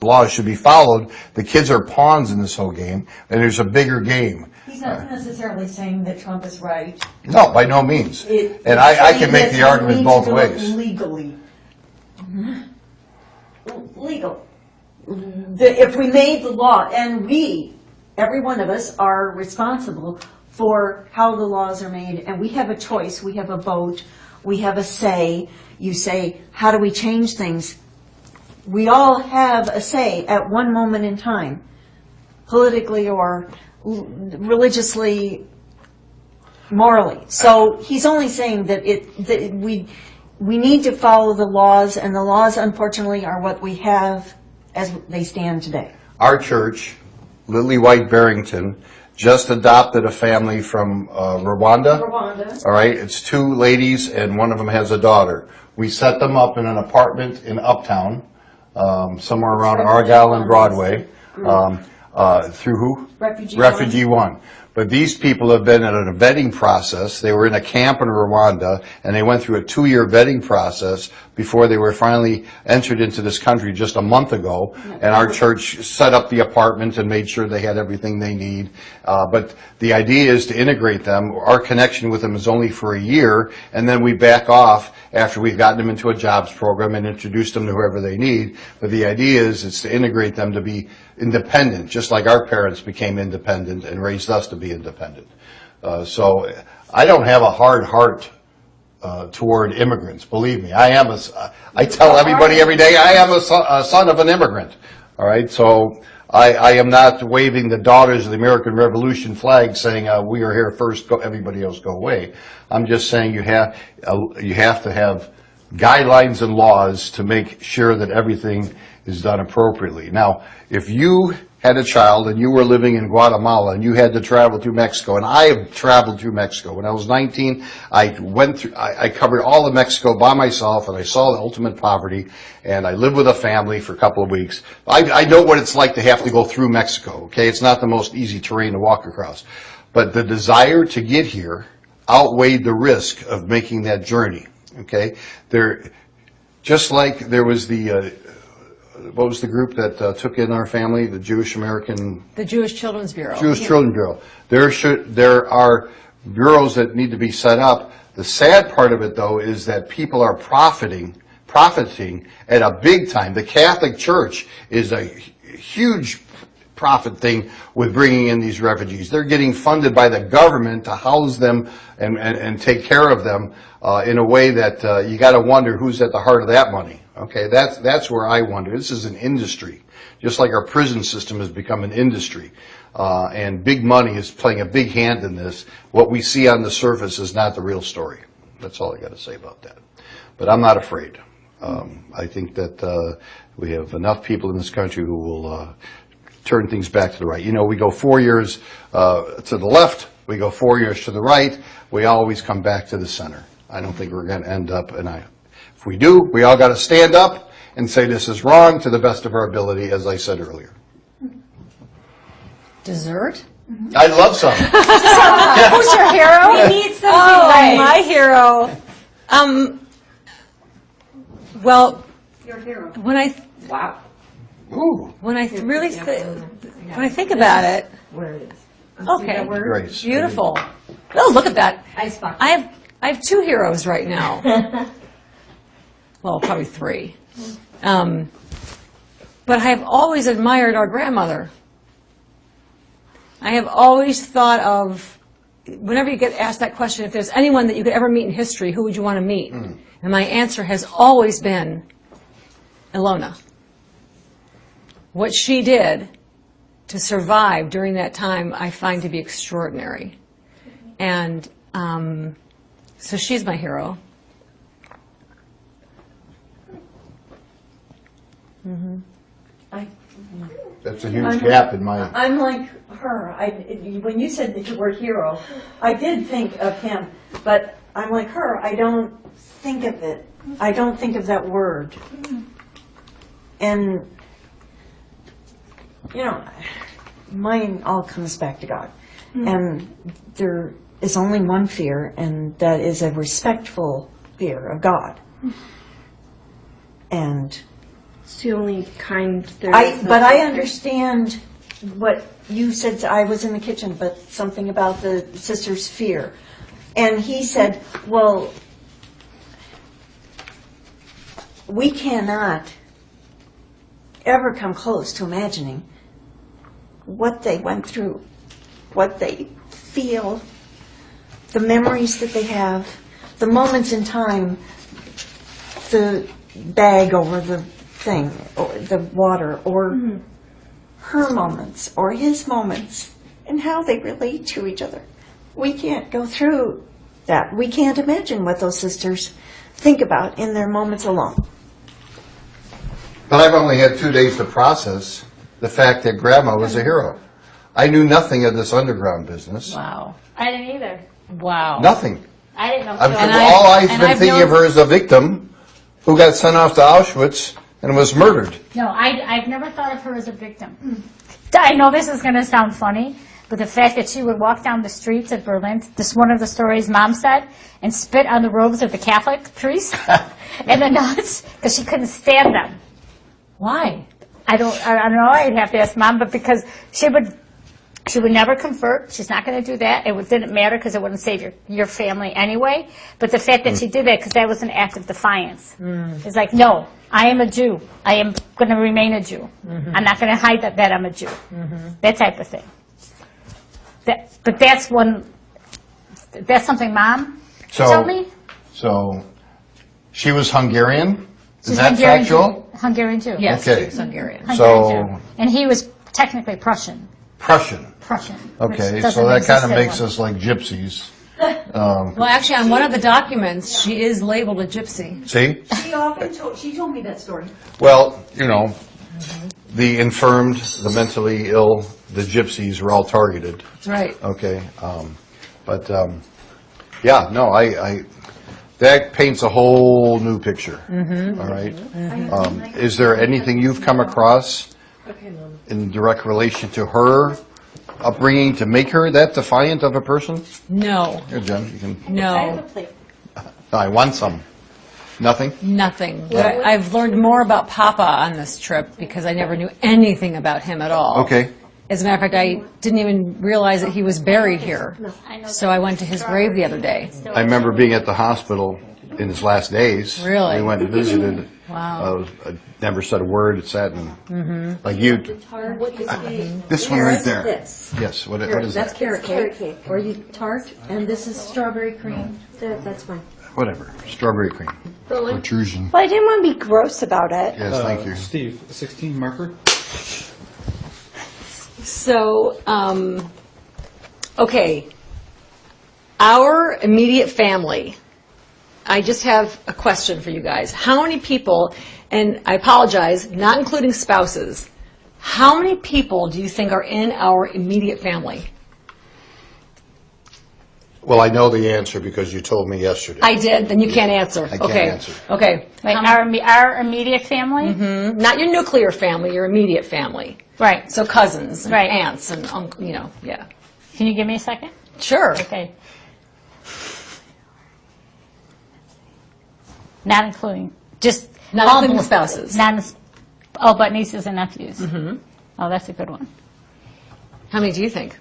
laws should be followed. The kids are pawns in this whole game, and there's a bigger game. He's not necessarily saying that Trump is right. No, by no means. And I can make the argument both ways. Legally. Legal. If we made the law, and every one of us are responsible for how the laws are made, and we have a choice, we have a vote, we have a say. You say, how do we change things? We all have a say at one moment in time, politically or religiously, morally. So he's only saying that we need to follow the laws, and the laws, unfortunately, are what we have as they stand today. Our church, Lily White Barrington, just adopted a family from Rwanda. All right, it's 2 ladies, and one of them has a daughter. We set them up in an apartment in Uptown, somewhere around Argyle and Broadway, through who? Refugee One. But these people have been in a vetting process. They were in a camp in Rwanda, and they went through a 2-year vetting process before they were finally entered into this country just a month ago. And our church set up the apartment and made sure they had everything they need. But the idea is to integrate them. Our connection with them is only for a year, and then we back off after we've gotten them into a jobs program and introduced them to whoever they need. But the idea is it's to integrate them to be independent, just like our parents became independent and raised us to be independent. So I don't have a hard heart toward immigrants. Believe me, I tell everybody every day I am a son of an immigrant. All right, so I am not waving the Daughters of the American Revolution flag saying we are here first, everybody else go away. I'm just saying you have to have guidelines and laws to make sure that everything is done appropriately. Now, if you had a child and you were living in Guatemala and you had to travel through Mexico, and I have traveled through Mexico. When I was 19, I covered all of Mexico by myself, and I saw the ultimate poverty, and I lived with a family for a couple of weeks. I know what it's like to have to go through Mexico, okay? It's not the most easy terrain to walk across. But the desire to get here outweighed the risk of making that journey, okay? Just like there was what was the group that took in our family? The Jewish American... The Jewish Children's Bureau. Jewish Children's Bureau. There are bureaus that need to be set up. The sad part of it, though, is that people are profiting at a big time. The Catholic Church is a huge profit thing with bringing in these refugees. They're getting funded by the government to house them and take care of them in a way that you got to wonder who's at the heart of that money. Okay, that's where I wonder. This is an industry, just like our prison system has become an industry, and big money is playing a big hand in this. What we see on the surface is not the real story. That's all I got to say about that. But I'm not afraid. I think that we have enough people in this country who will turn things back to the right. You know, we go 4 years to the left, we go 4 years to the right, we always come back to the center. I don't think we're going to end up, if we do, we all got to stand up and say this is wrong to the best of our ability, as I said earlier. Dessert? I'd love some. Who's your hero? We need something light. My hero. Well, Your hero. Wow. Ooh. When I think about it, Where it is. okay, Grace. beautiful. Oh, look at that. Icebox. I have 2 heroes right now. Well, probably 3. But I have always admired our grandmother. I have always thought of, whenever you get asked that question, if there's anyone that you could ever meet in history, who would you want to meet? And my answer has always been Ilona. What she did to survive during that time, I find to be extraordinary. And so she's my hero. That's a huge gap in my... I'm like her. When you said the word hero, I did think of him, but I'm like her. I don't think of it. I don't think of that word. And, you know, mine all comes back to God. And there is only one fear, and that is a respectful fear of God. And It's the only kind there is. But I understand what you said, I was in the kitchen, but something about the sister's fear. And he said, well, we cannot ever come close to imagining what they went through, what they feel, the memories that they have, the moments in time, the bag over the thing, or the water, or her moments, or his moments, and how they relate to each other. We can't go through that. We can't imagine what those sisters think about in their moments alone. But I've only had 2 days to process the fact that Grandma was a hero. I knew nothing of this underground business. Wow. I didn't either. Wow. Nothing. I didn't know. All I've been thinking of her as a victim who got sent off to Auschwitz and was murdered. No, I've never thought of her as a victim. I know this is going to sound funny, but the fact that she would walk down the streets of Berlin, this one of the stories Mom said, and spit on the robes of the Catholic priests and the nuns because she couldn't stand them. Why? I don't know. I'd have to ask Mom, but because she would never convert. She's not going to do that. It didn't matter because it wouldn't save your family anyway. But the fact that she did that, because that was an act of defiance. It's like, no, I am a Jew. I am going to remain a Jew. I'm not going to hide that I'm a Jew. That type of thing. But that's something Mom told me. So she was Hungarian? Is She's that Hungarian factual? Jew. Hungarian Jew. Yes, Okay. she's Hungarian. Hungarian Jew. And he was technically Prussian. Prussian. Okay, which so doesn't that kind exist of in makes one. us like gypsies. Well, actually, on one of the documents, she is labeled a gypsy. See? She told me that story. Well, the infirmed, the mentally ill, the gypsies were all targeted. That's right. Okay. Yeah, no, that paints a whole new picture. All right. Is there anything you've come across in direct relation to her upbringing to make her that defiant of a person? No. Here, Jen, you can. No. I want some. Nothing? Nothing. But I've learned more about Papa on this trip because I never knew anything about him at all. Okay. As a matter of fact, I didn't even realize that he was buried here. So I went to his grave the other day. I remember being at the hospital in his last days. Really? We went and visited. Wow. I never said a word. Sat and like you. This one right there. This. Yes. What is That's that? carrot cake. Or you tart, and this is strawberry cream. That's fine. Whatever. Strawberry cream. Protrusion. Well, I didn't want to be gross about it. Yes. Thank you. Steve, 16 marker? So, okay. Our immediate family. I just have a question for you guys. How many people, and I apologize, not including spouses, how many people do you think are in our immediate family? Well, I know the answer because you told me yesterday. I did, then you can't answer. I can't Okay. answer. Okay. Like our immediate family? Not your nuclear family, your immediate family. Right. So cousins and Right. aunts and yeah. Can you give me a second? Sure. Okay. Not including, just. Not all including spouses. But nieces and nephews. Oh, that's a good one. How many do you think?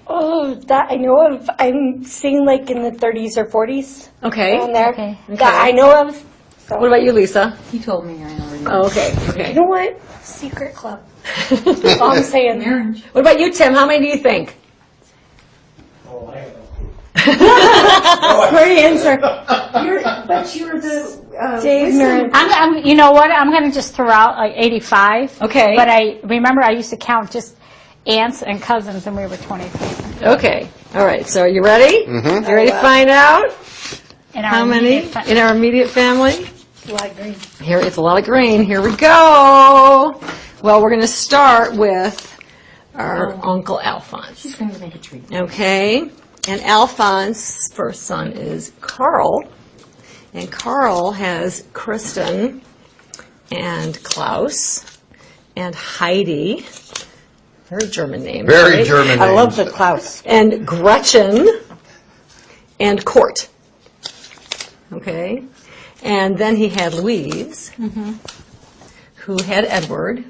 Oh, that I know of. I'm seeing like in the 30s or 40s. Okay. Around there. Okay. That I know of. So. What about you, Lisa? He told me I already. Oh, okay. You Okay. know what? Secret club. That's all I'm saying. What about you, Tim? How many do you think? Great answer. But you're the Dave Nern. You know what? I'm going to just throw out like 85. Okay. But I remember I used to count just aunts and cousins, and we were 23. Okay. All right. So are you ready? You ready to find out In our how many immediate in our immediate family? A lot of green. Here, it's a lot of green. Here we go. Well, we're going to start with our Uncle Alphonse. She's going to make a treat. Okay. And Alphonse's first son is Carl. And Carl has Kristen and Klaus and Heidi. Very German name. Very right? German I names. love the Klaus. And Gretchen and Court. Okay. And then he had Louise who had Edward,